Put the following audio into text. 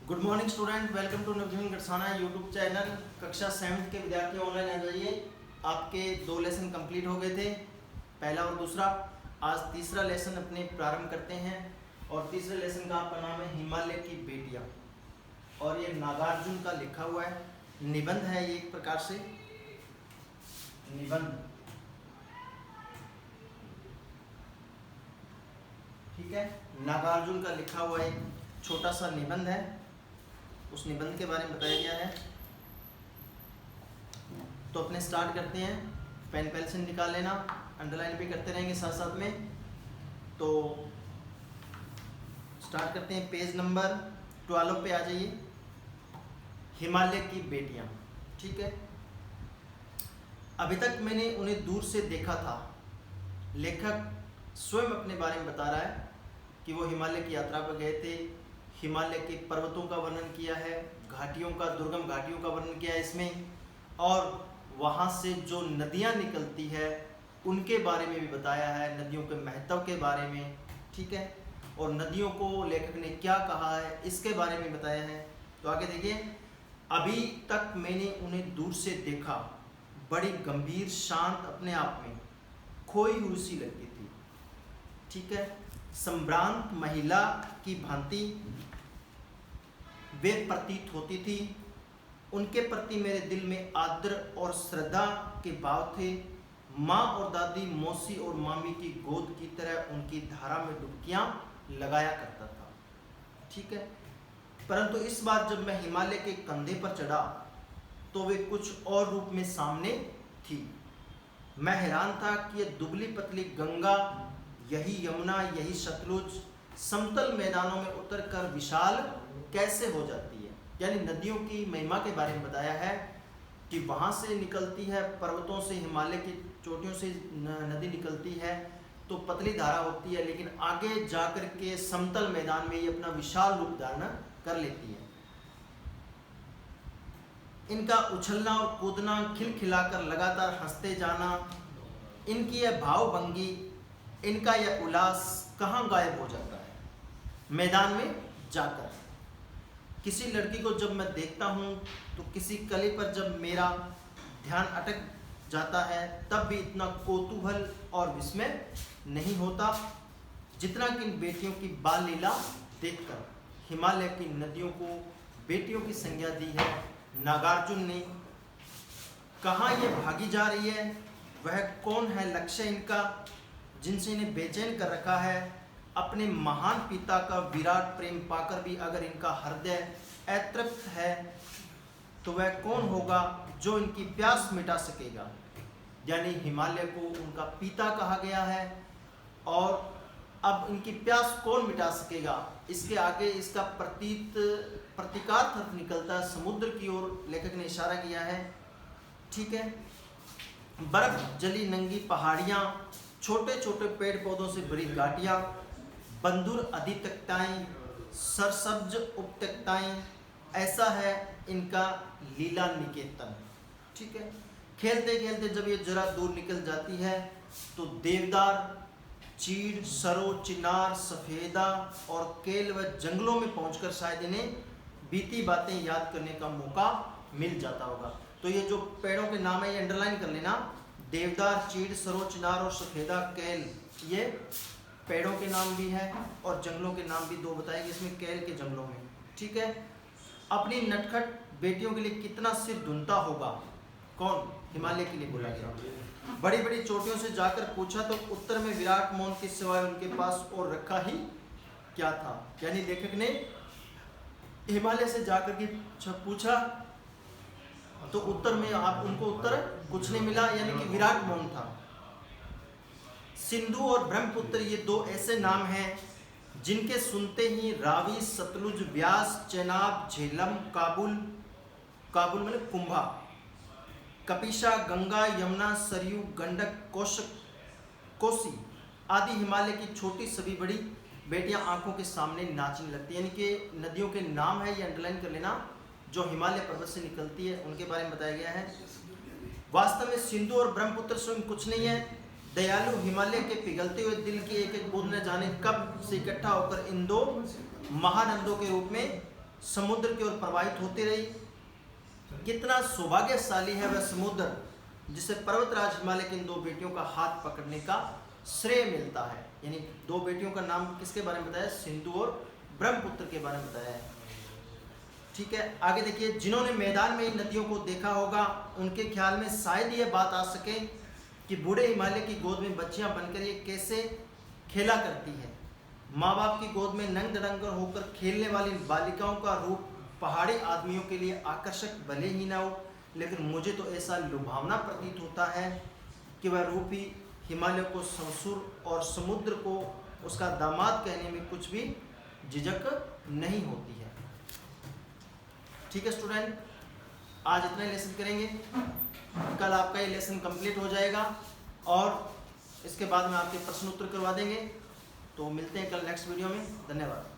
Good morning student, welcome to Navjeevan Garhsana YouTube channel. कक्षा 7 के विद्यार्थी ऑनलाइन आ जाइए। आपके 2 लेसन कंप्लीट हो गए थे, पहला और दूसरा। आज तीसरा लेसन अपने प्रारंभ करते हैं और तीसरे लेसन का आपका नाम है हिमालय की बेटियां और ये नागार्जुन का लिखा हुआ है, निबंध है ये एक प्रकार से निबंध। ठीक है, नागार्जुन का लिखा हुआ एक छोटा सा निबंध है, उस निबंध के बारे में बताया गया है। तो अपने स्टार्ट करते हैं। पेन पेंसिल निकाल लेना, अंडरलाइन भी करते रहेंगे साथ साथ में। तो स्टार्ट करते हैं, पेज नंबर 12 पे आ जाइए। हिमालय की बेटियां। ठीक है, अभी तक मैंने उन्हें दूर से देखा था। लेखक स्वयं अपने बारे में बता रहा है कि वो हिमालय की यात्रा पर गए थे, हिमालय के पर्वतों का वर्णन किया है, घाटियों का, दुर्गम घाटियों का वर्णन किया है इसमें, और वहाँ से जो नदियाँ निकलती है उनके बारे में भी बताया है, नदियों के महत्व के बारे में। ठीक है, और नदियों को लेखक ने क्या कहा है इसके बारे में बताया है। तो आगे देखिए, अभी तक मैंने उन्हें दूर से देखा, बड़ी गंभीर, शांत, अपने आप में खोई हुई सी लगती थी। ठीक है, संभ्रांत महिला की भांति वे प्रतीत होती थी। उनके प्रति मेरे दिल में आदर और श्रद्धा के भाव थे। माँ और दादी, मौसी और मामी की गोद की तरह उनकी धारा में डुबकियां लगाया करता था। ठीक है, परंतु इस बार जब मैं हिमालय के कंधे पर चढ़ा तो वे कुछ और रूप में सामने थी। मैं हैरान था कि यह दुबली पतली गंगा, यही यमुना, यही सतलुज समतल मैदानों में उतरकर विशाल कैसे हो जाती है। यानी नदियों की महिमा के बारे में बताया है कि वहाँ से निकलती है, पर्वतों से, हिमालय की चोटियों से नदी निकलती है तो पतली धारा होती है, लेकिन आगे जाकर के समतल मैदान में ये अपना विशाल रूप धारण कर लेती है। इनका उछलना और कूदना, खिलखिलाकर लगातार हंसते जाना, इनकी यह भावभंगी, इनका यह उल्लास कहाँ गायब हो जाता है? मैदान में जाकर। किसी लड़की को जब मैं देखता हूँ तो किसी कली पर जब मेरा ध्यान अटक जाता है तब भी इतना कौतूहल और विस्मय नहीं होता जितना कि इन बेटियों की बाल लीला देखकर। हिमालय की नदियों को बेटियों की संज्ञा दी है नागार्जुन ने। कहाँ ये भागी जा रही है? वह कौन है लक्ष्य इनका जिनसे इन्हें बेचैन कर रखा है? अपने महान पिता का विराट प्रेम पाकर भी अगर इनका हृदय अतृप्त है तो वह कौन होगा जो इनकी प्यास मिटा सकेगा? यानी हिमालय को उनका पिता कहा गया है और अब इनकी प्यास कौन मिटा सकेगा? इसके आगे इसका प्रतीकार्थ अर्थ निकलता है समुद्र की ओर, लेखक ने इशारा किया है। ठीक है, बर्फ जली नंगी पहाड़ियाँ, छोटे छोटे पेड़ पौधों से भरी घाटियाँ, बंधुर अधितक्ताएं, सरसब्ज उपत्यक्ताएं, ऐसा है इनका लीला निकेतन। ठीक है, खेलते खेलते जब ये जरा दूर निकल जाती है तो देवदार, चीड़, सरो, चिनार, सफेदा और केल व जंगलों में पहुंचकर शायद इन्हें बीती बातें याद करने का मौका मिल जाता होगा। तो ये जो पेड़ों के नाम है ये अंडरलाइन कर लेना, देवदार, चीड़, सरो, चिनार और सफेदा, केल, ये पेड़ों के नाम भी है और जंगलों के नाम भी 2 बताएंगे इसमें, केल के जंगलों में। ठीक है, अपनी नटखट बेटियों के लिए कितना सिर धुनता होगा। कौन? हिमालय के लिए बोला गया। बड़ी बड़ी चोटियों से जाकर पूछा तो उत्तर में विराट मौन के सिवाय उनके पास और रखा ही क्या था। यानी लेखक ने हिमालय से जाकर के पूछा तो उत्तर में आप उनको उत्तर कुछ नहीं मिला, यानी कि विराट मौन था। सिंधु और ब्रह्मपुत्र ये 2 ऐसे नाम हैं जिनके सुनते ही रावी, सतलुज, व्यास, चेनाब, झेलम, काबुल मतलब कुंभा, कपिशा, गंगा, यमुना, सरयू, गंडक, कोसी आदि हिमालय की छोटी सभी बड़ी बेटियां आंखों के सामने नाचने लगती है। यानी कि नदियों के नाम है, ये अंडरलाइन कर लेना, जो हिमालय पर्वत से निकलती है उनके बारे में बताया गया है। वास्तव में सिंधु और ब्रह्मपुत्र स्वयं कुछ नहीं है, दयालु हिमालय के पिघलते हुए दिल की एक एक बूंद न जाने कब से इकट्ठा होकर इन 2 महानंदों के रूप में समुद्र की ओर प्रवाहित होती रही। कितना सौभाग्यशाली है वह समुद्र जिसे पर्वतराज हिमालय की इन दो बेटियों का हाथ पकड़ने का श्रेय मिलता है। यानी दो बेटियों का नाम किसके बारे में बताया? सिंधु और ब्रह्मपुत्र के बारे में बताया है। ठीक है, आगे देखिए, जिन्होंने मैदान में इन नदियों को देखा होगा उनके ख्याल में शायद ये बात आ सके कि बूढ़े हिमालय की गोद में बच्चियां बनकर ये कैसे खेला करती है। माँ बाप की गोद में नंग दड़ंग होकर खेलने वाली बालिकाओं का रूप पहाड़ी आदमियों के लिए आकर्षक भले ही ना हो, लेकिन मुझे तो ऐसा लुभावना प्रतीत होता है कि वह रूप ही हिमालय को ससुर और समुद्र को उसका दामाद कहने में कुछ भी झिझक नहीं होती है। ठीक है स्टूडेंट, आज इतना ही लेसन करेंगे। कल आपका ये लेसन कंप्लीट हो जाएगा और इसके बाद में आपके प्रश्न उत्तर करवा देंगे। तो मिलते हैं कल नेक्स्ट वीडियो में। धन्यवाद।